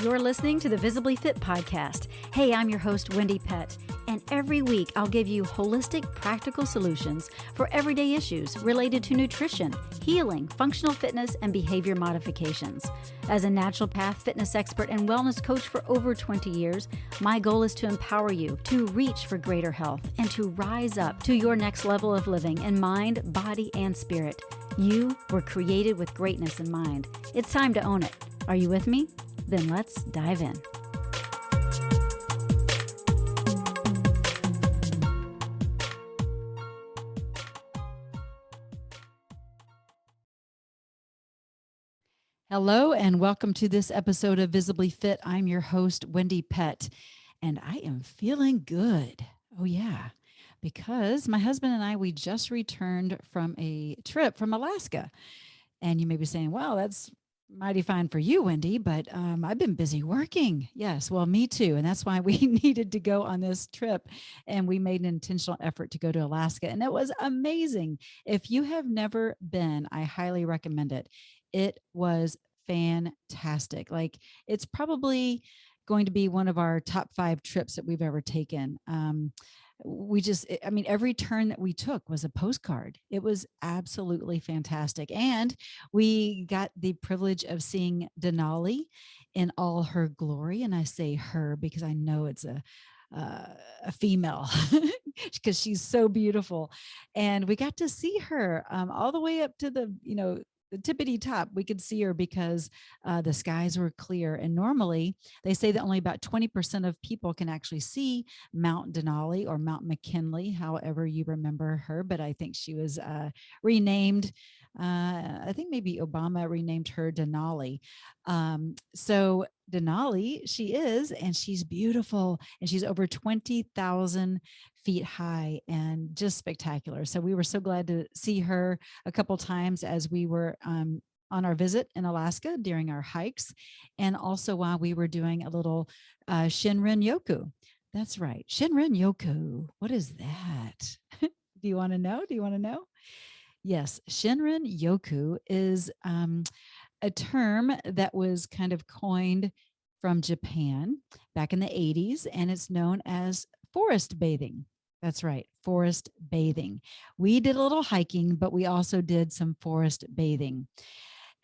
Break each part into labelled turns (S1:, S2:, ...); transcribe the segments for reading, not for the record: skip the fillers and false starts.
S1: You're listening to the Visibly Fit podcast. Hey, I'm your host, Wendie Pett, and every week I'll give you holistic, practical solutions for everyday issues related to nutrition, healing, functional fitness, and behavior modifications. As a naturopath, fitness expert, and wellness coach for over 20 years, my goal is to empower you to reach for greater health and to rise up to your next level of living in mind, body, and spirit. You were created with greatness in mind. It's time to own it. Are you with me? Then let's dive in. Hello and welcome to this episode of Visibly Fit. I'm your host, Wendie Pett, and I am feeling good. Oh yeah, because my husband and we just returned from a trip from Alaska. And you may be saying, well, that's mighty fine for you, Wendie, but I've been busy working. Yes, well, me too. And that's why we needed to go on this trip. And we made an intentional effort to go to Alaska. And it was amazing. If you have never been, I highly recommend it. It was fantastic. Like, it's probably going to be one of our top 5 trips that we've ever taken. Every turn that we took was a postcard. It was absolutely fantastic. And we got the privilege of seeing Denali in all her glory. And I say her because I know it's a female because she's so beautiful. And we got to see her all the way up to the tippity top. We could see her because the skies were clear. And normally they say that only about 20% of people can actually see Mount Denali or Mount McKinley, however you remember her. But I think she was renamed. I think maybe Obama renamed her Denali. So Denali, she is, and she's beautiful, and she's over 20,000 feet high and just spectacular. So we were so glad to see her a couple times as we were on our visit in Alaska during our hikes, and also while we were doing a little Shinrin Yoku. That's right, Shinrin Yoku. What is that? Do you want to know? Yes, Shinrin Yoku is a term that was kind of coined from Japan back in the 80s, and it's known as forest bathing. That's right, forest bathing. We did a little hiking, but we also did some forest bathing.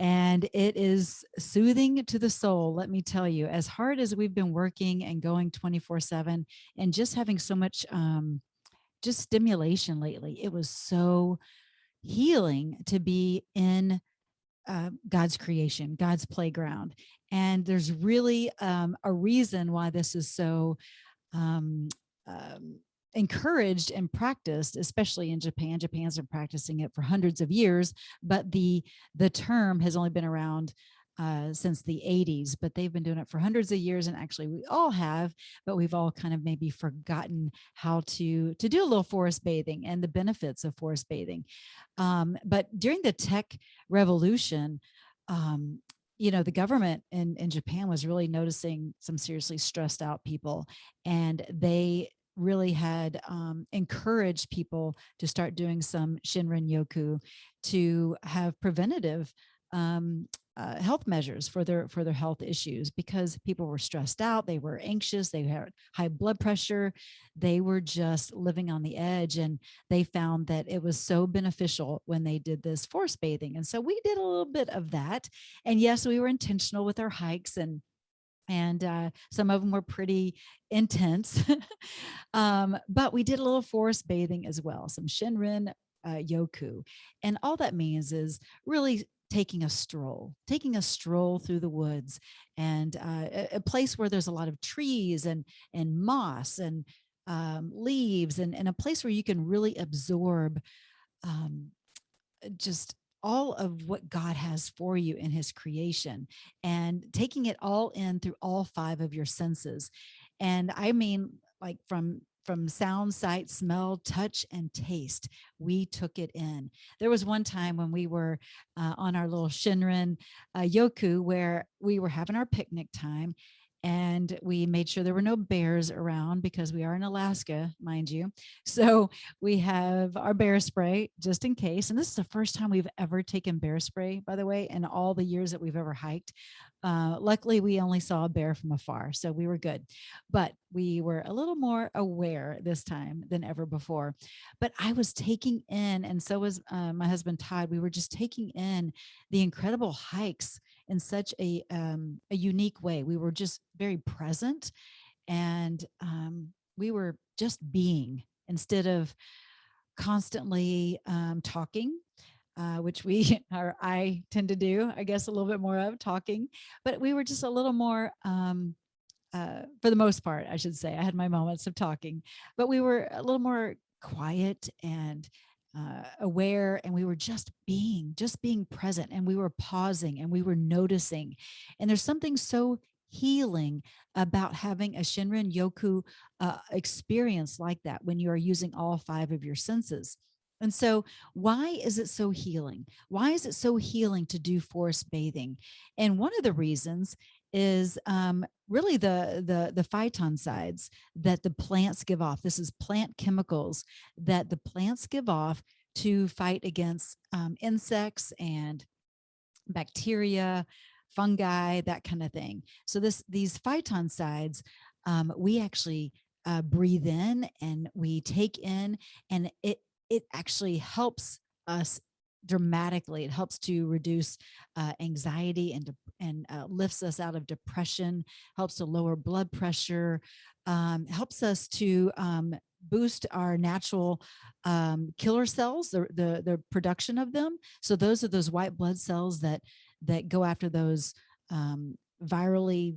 S1: And it is soothing to the soul, let me tell you. As hard as we've been working and going 24/7 and just having so much just stimulation lately, it was so healing to be in God's creation, God's playground. And there's really a reason why this is so encouraged and practiced, especially in Japan. Japan's been practicing it for hundreds of years, but the term has only been around since the 80s, but they've been doing it for hundreds of years. And actually we all have, but we've all kind of maybe forgotten how to do a little forest bathing and the benefits of forest bathing. But during the tech revolution, the government in Japan was really noticing some seriously stressed out people, and they really had encouraged people to start doing some Shinrin Yoku to have preventative health measures for their health issues, because people were stressed out, they were anxious, they had high blood pressure, they were just living on the edge, and they found that it was so beneficial when they did this forest bathing. And so we did a little bit of that, and yes, we were intentional with our hikes, and some of them were pretty intense, but we did a little forest bathing as well, some Shinrin Yoku. And all that means is really taking a stroll through the woods, and a place where there's a lot of trees and moss and leaves, and a place where you can really absorb just all of what God has for you in his creation, and taking it all in through all 5 of your senses. And I mean, like from sound, sight, smell, touch, and taste, we took it in. There was one time when we were on our little Shinrin Yoku, where we were having our picnic time, and we made sure there were no bears around because we are in Alaska, mind you. So we have our bear spray just in case. And this is the first time we've ever taken bear spray, by the way, in all the years that we've ever hiked. Luckily, we only saw a bear from afar, so we were good. But we were a little more aware this time than ever before. But I was taking in, and so was my husband Todd. We were just taking in the incredible hikes in such a unique way. We were just very present, and we were just being instead of constantly talking, which we or I tend to do, I guess, a little bit more of talking. But we were just a little more, for the most part, I should say. I had my moments of talking, but we were a little more quiet and aware, and we were just being present, and we were pausing, and we were noticing. And there's something so healing about having a Shinrin Yoku experience like that when you are using all five of your senses. And so, why is it so healing? Why is it so healing to do forest bathing? And one of the reasons is really the phytoncides that the plants give off. This is plant chemicals that the plants give off to fight against insects and bacteria, fungi, that kind of thing. So these phytoncides, we actually breathe in and we take in, and it actually helps us dramatically. It helps to reduce anxiety and lifts us out of depression, helps to lower blood pressure, helps us to boost our natural killer cells, the production of them. So those are those white blood cells that go after those virally,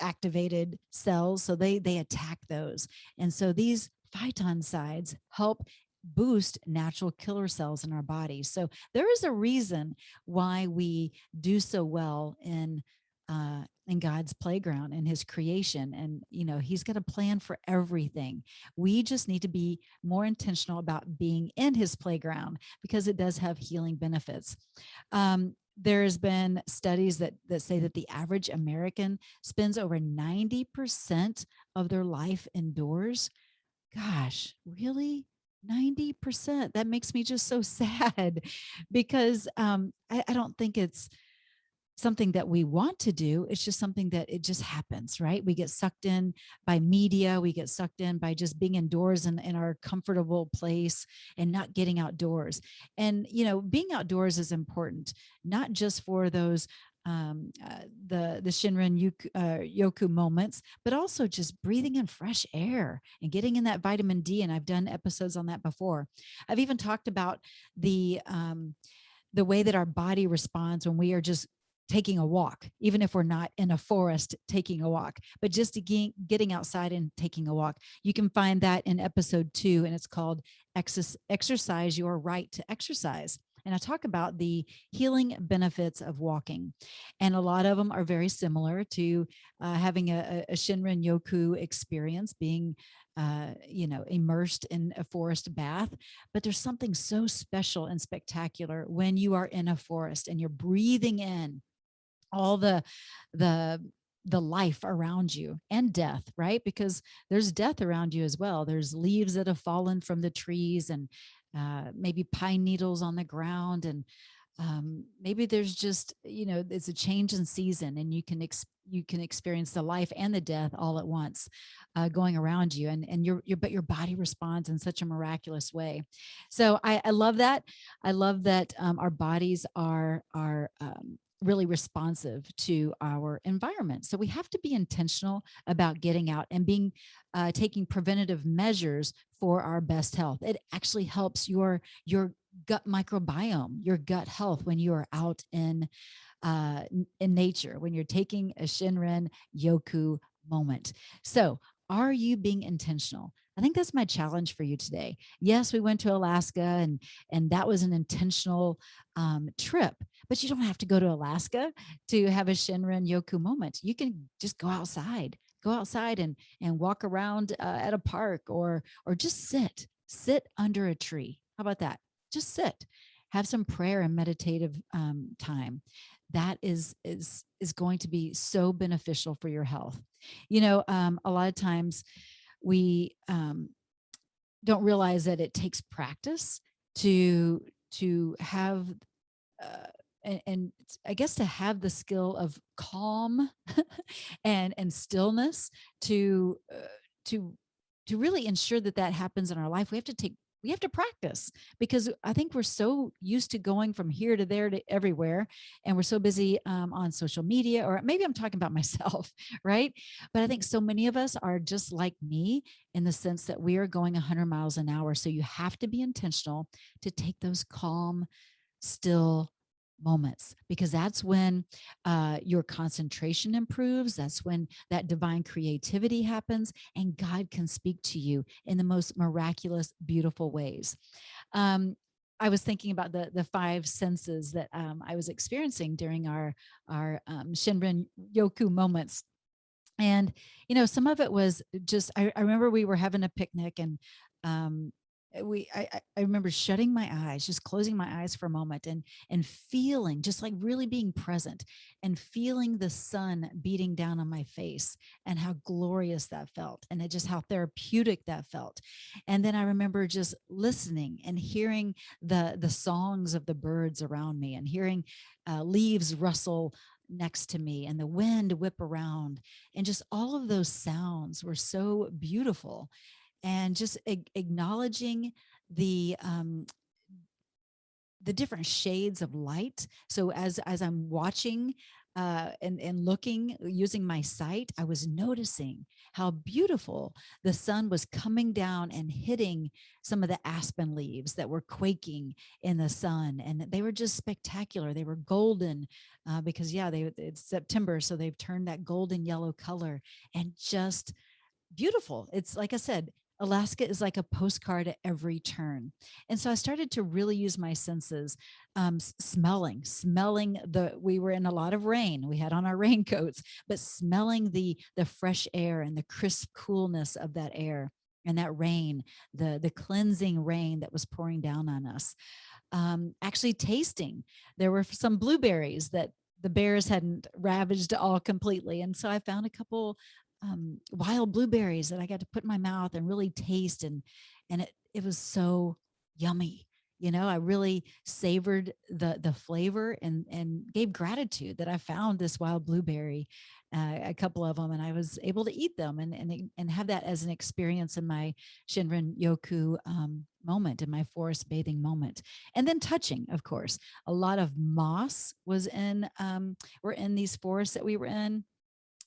S1: activated cells. So they attack those, and so these phytoncides help boost natural killer cells in our body. So there is a reason why we do so well in God's playground and his creation. And, he's got a plan for everything. We just need to be more intentional about being in his playground because it does have healing benefits. There's been studies that say that the average American spends over 90% of their life indoors. Gosh, really? 90%. That makes me just so sad because I don't think it's something that we want to do. It's just something that it just happens, right? We get sucked in by media. We get sucked in by just being indoors in our comfortable place and not getting outdoors. And, being outdoors is important, not just for those the Shinrin Yoku moments, but also just breathing in fresh air and getting in that vitamin D. And I've done episodes on that before. I've even talked about the way that our body responds when we are just taking a walk, even if we're not in a forest taking a walk, but just getting outside and taking a walk. You can find that in episode 2, and it's called Exercise Your Right to Exercise. And I talk about the healing benefits of walking. And a lot of them are very similar to having a Shinrin Yoku experience, being immersed in a forest bath. But there's something so special and spectacular when you are in a forest and you're breathing in all the life around you and death, right? Because there's death around you as well. There's leaves that have fallen from the trees, and maybe pine needles on the ground, and maybe there's just it's a change in season, and you can experience the life and the death all at once going around you, and but your body responds in such a miraculous way. So I love that. I love that our bodies are really responsive to our environment. So we have to be intentional about getting out and being taking preventative measures for our best health. It actually helps your gut microbiome, your gut health when you are out in nature, when you're taking a Shinrin Yoku moment. So are you being intentional? I think that's my challenge for you today. Yes, we went to Alaska, and that was an intentional trip, but you don't have to go to Alaska to have a Shinrin Yoku moment. You can just go outside and walk around at a park, or just sit under a tree. How about that? Just sit, have some prayer and meditative time. That is going to be so beneficial for your health. A lot of times we don't realize that it takes practice to have and I guess to have the skill of calm and stillness to to to really ensure that that happens in our life, we have to practice, because I think we're so used to going from here to there to everywhere, and we're so busy on social media, or maybe I'm talking about myself, right? But I think so many of us are just like me, in the sense that we are going 100 miles an hour. So you have to be intentional to take those calm, still moments, because that's when your concentration improves. That's when that divine creativity happens, and God can speak to you in the most miraculous, beautiful ways. I was thinking about the five senses that I was experiencing during our Shinrin Yoku moments. And some of it was just, I remember we were having a picnic, and um, I remember shutting my eyes, just closing my eyes for a moment, and feeling, just like really being present, and feeling the sun beating down on my face, and how glorious that felt, and just how therapeutic that felt. And then I remember just listening and hearing the songs of the birds around me, and hearing leaves rustle next to me, and the wind whip around, and just all of those sounds were so beautiful. And just acknowledging the um, the different shades of light. So as I'm watching and looking, using my sight, I was noticing how beautiful the sun was coming down and hitting some of the aspen leaves that were quaking in the sun, and they were just spectacular. They were golden because it's September, so they've turned that golden yellow color, and just beautiful. It's like I said, Alaska is like a postcard at every turn. And so I started to really use my senses, smelling we were in a lot of rain. We had on our raincoats, but smelling the fresh air and the crisp coolness of that air, and that rain, the cleansing rain that was pouring down on us. Actually tasting, there were some blueberries that the bears hadn't ravaged all completely. And so I found a couple wild blueberries that I got to put in my mouth and really taste, and it was so yummy. I really savored the flavor, and gave gratitude that I found this wild blueberry, a couple of them, and I was able to eat them, and have that as an experience in my Shinrin Yoku moment, in my forest bathing moment. And then touching, of course, a lot of moss was were in these forests that we were in,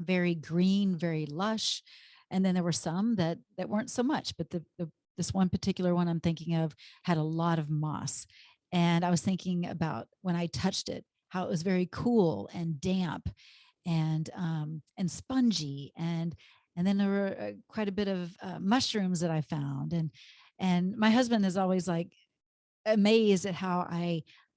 S1: very green, very lush. And then there were some that weren't so much, but this one particular one I'm thinking of had a lot of moss. And I was thinking about when I touched it, how it was very cool and damp, and spongy, and then there were quite a bit of mushrooms that I found, and my husband is always like amazed at how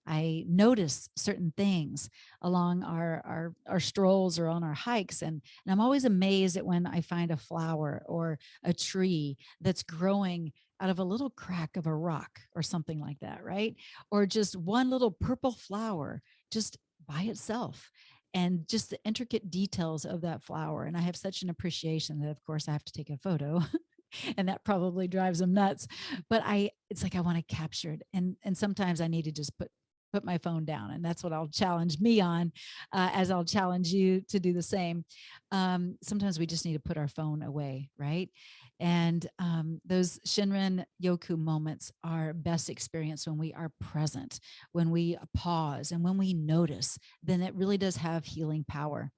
S1: I notice certain things along our strolls or on our hikes, and I'm always amazed at when I find a flower or a tree that's growing out of a little crack of a rock or something like that, right? Or just one little purple flower just by itself, and just the intricate details of that flower. And I have such an appreciation that, of course, I have to take a photo. And that probably drives them nuts, but it's like I want to capture it, and sometimes I need to just put my phone down, and that's what I'll challenge me on, as I'll challenge you to do the same. Sometimes we just need to put our phone away, right? And those Shinrin Yoku moments are best experienced when we are present, when we pause, and when we notice. Then it really does have healing power.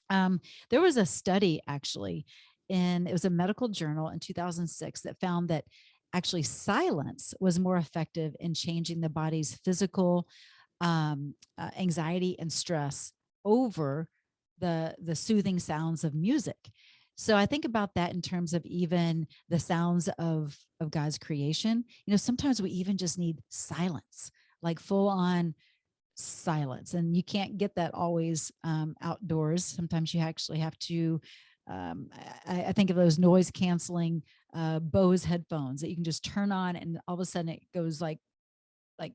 S1: There was a study, actually, and it was a medical journal in 2006, that found that actually silence was more effective in changing the body's physical anxiety and stress over the soothing sounds of music. So I think about that in terms of even the sounds of God's creation. Sometimes we even just need silence, like full on silence, and you can't get that always outdoors. Sometimes you actually have to I think of those noise canceling Bose headphones that you can just turn on, and all of a sudden it goes like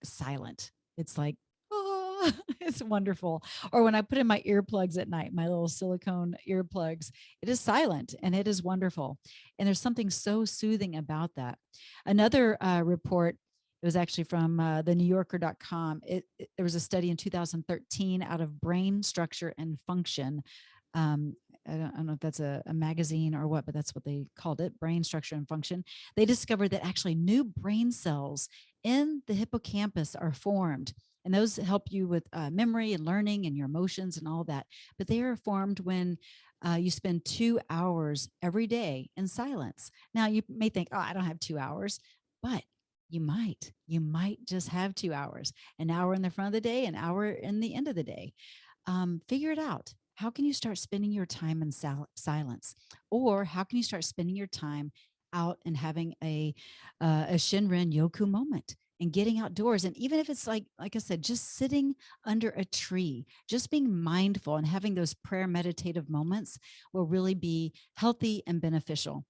S1: silent. It's like, oh, it's wonderful. Or when I put in my earplugs at night, my little silicone earplugs, it is silent and it is wonderful. And there's something so soothing about that. Another report It was actually from the NewYorker.com. There was a study in 2013 out of Brain Structure and Function. I don't know if that's a magazine or what, but that's what they called it, Brain Structure and Function. They discovered that actually new brain cells in the hippocampus are formed. And those help you with memory and learning and your emotions and all that. But they are formed when you spend 2 hours every day in silence. Now, you may think, oh, I don't have 2 hours, but you might just have 2 hours, an hour in the front of the day, an hour in the end of the day. Figure it out. How can you start spending your time in silence? Or how can you start spending your time out and having a Shinrin Yoku moment and getting outdoors? And even if it's like I said, just sitting under a tree, just being mindful and having those prayer meditative moments will really be healthy and beneficial.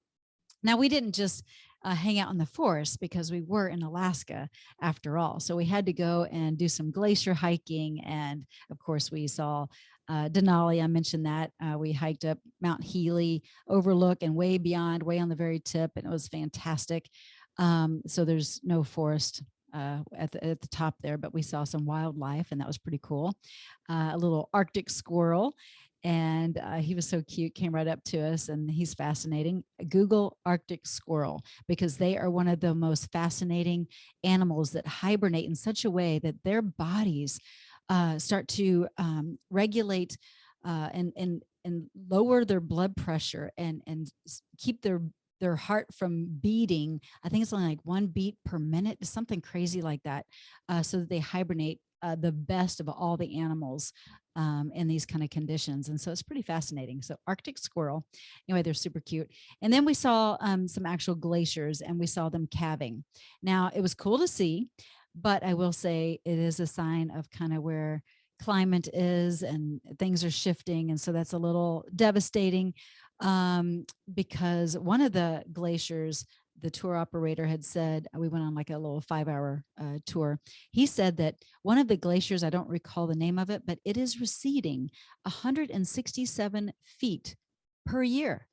S1: Now, we didn't just hang out in the forest because we were in Alaska after all. So we had to go and do some glacier hiking. And of course, we saw Denali. I mentioned that. We hiked up Mount Healy overlook and way beyond, way on the very tip. And it was fantastic. So there's no forest at the top there, but we saw some wildlife and that was pretty cool. A little Arctic squirrel. And he was so cute, came right up to us, and he's fascinating. Google Arctic squirrel, because they are one of the most fascinating animals that hibernate in such a way that their bodies start to regulate and lower their blood pressure and keep their heart from beating. I think it's only like 1 beat per minute, something crazy like that, so that they hibernate the best of all the animals in these kind of conditions. And so it's pretty fascinating. So Arctic squirrel, anyway, they're super cute. And then we saw some actual glaciers and we saw them calving. Now it was cool to see, but I will say it is a sign of kind of where climate is and things are shifting. And so that's a little devastating because one of the glaciers, the tour operator had said, we went on like a little 5-hour tour. He said that one of the glaciers, I don't recall the name of it, but it is receding 167 feet per year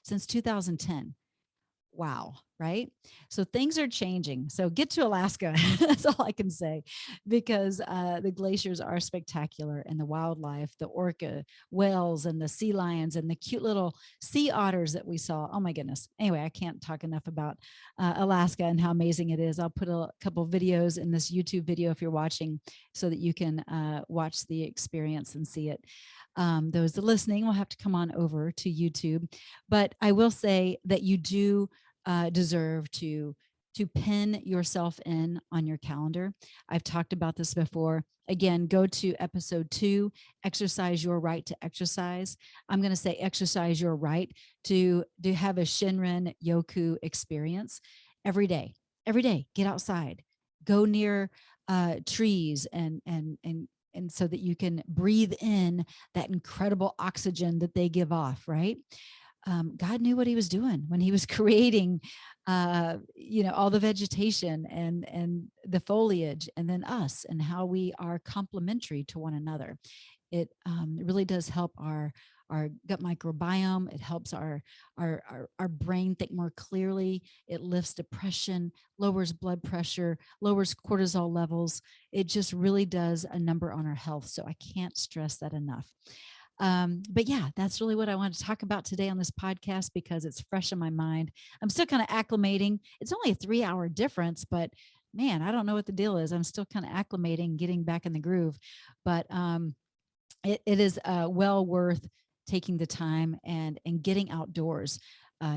S1: since 2010. Wow, right? So things are changing. So get to Alaska. That's all I can say, because the glaciers are spectacular, and the wildlife, the orca whales and the sea lions and the cute little sea otters that we saw. Oh my goodness. Anyway, I can't talk enough about Alaska and how amazing it is. I'll put a couple videos in this YouTube video if you're watching so that you can watch the experience and see it. Those that are listening will have to come on over to YouTube. But I will say that you do deserve to pin yourself in on your calendar. I've talked about this before. Again, go to episode 2, exercise your right to exercise. I'm going to say exercise your right to have a Shinrin Yoku experience every day. Every day, get outside, go near trees and so that you can breathe in that incredible oxygen that they give off, right? God knew what he was doing when he was creating, all the vegetation and the foliage, and then us and how we are complementary to one another. It really does help our gut microbiome. It helps our brain think more clearly. It lifts depression, lowers blood pressure, lowers cortisol levels. It just really does a number on our health. So I can't stress that enough. But yeah, that's really what I wanted to talk about today on this podcast because it's fresh in my mind. I'm still kind of acclimating. It's only a 3-hour difference, but man, I don't know what the deal is. I'm still kind of acclimating, getting back in the groove. But it is well worth taking the time and getting outdoors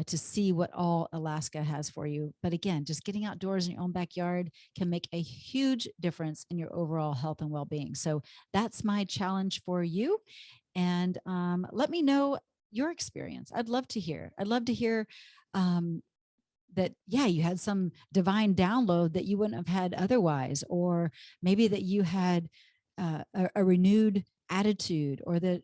S1: to see what all Alaska has for you. But again, just getting outdoors in your own backyard can make a huge difference in your overall health and well-being. So that's my challenge for you. And let me know your experience. I'd love to hear. I'd love to hear that, yeah, you had some divine download that you wouldn't have had otherwise, or maybe that you had a renewed attitude, or that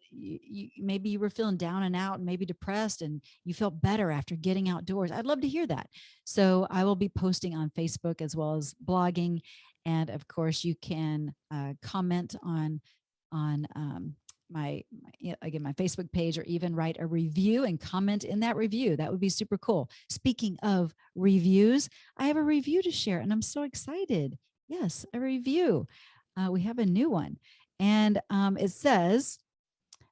S1: maybe you were feeling down and out and maybe depressed and you felt better after getting outdoors. I'd love to hear that. So I will be posting on Facebook as well as blogging. And of course you can comment on again, my Facebook page, or even write a review and comment in that review. That would be super cool. Speaking of reviews, I have a review to share and I'm so excited. Yes, a review. We have a new one, and it says,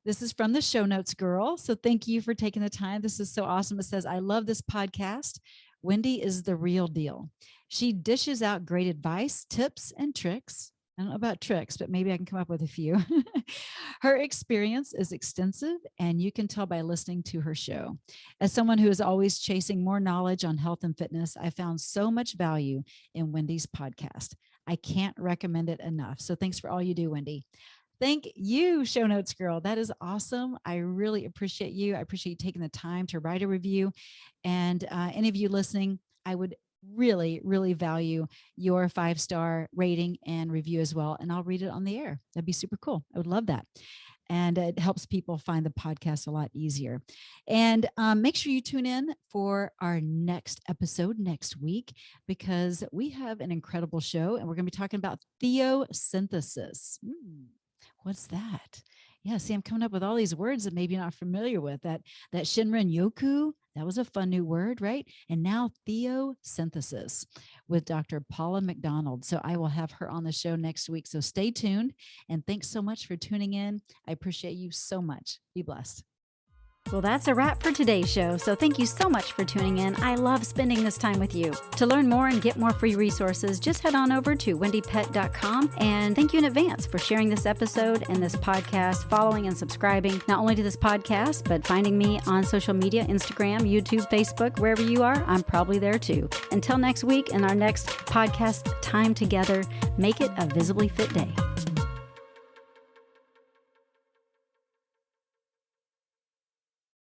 S1: this is from the show notes girl. So thank you for taking the time. This is so awesome. It says, I love this podcast. Wendie is the real deal. She dishes out great advice, tips, and tricks. I don't know about tricks, but maybe I can come up with a few. Her experience is extensive, and you can tell by listening to her show. As someone who is always chasing more knowledge on health and fitness, I found so much value in Wendie's podcast. I can't recommend it enough. So thanks for all you do, Wendie. Thank you, show notes girl. That is awesome. I really appreciate you. I appreciate you taking the time to write a review. And any of you listening, I would really, really value your 5-star rating and review as well. And I'll read it on the air. That'd be super cool. I would love that. And it helps people find the podcast a lot easier. And make sure you tune in for our next episode next week, because we have an incredible show and we're going to be talking about theosynthesis. What's that? Yeah, see, I'm coming up with all these words that maybe you're not familiar with. That Shinrin Yoku, that was a fun new word, right? And now theosynthesis with Dr. Paula McDonald. So I will have her on the show next week. So stay tuned. And thanks so much for tuning in. I appreciate you so much. Be blessed.
S2: Well, that's a wrap for today's show, so thank you so much for tuning in. I love spending this time with you. To learn more and get more free resources, just head on over to wendiepett.com, and thank you in advance for sharing this episode and this podcast, following and subscribing, not only to this podcast, but finding me on social media, Instagram, YouTube, Facebook, wherever you are, I'm probably there too. Until next week and our next podcast time together, make it a visibly fit day.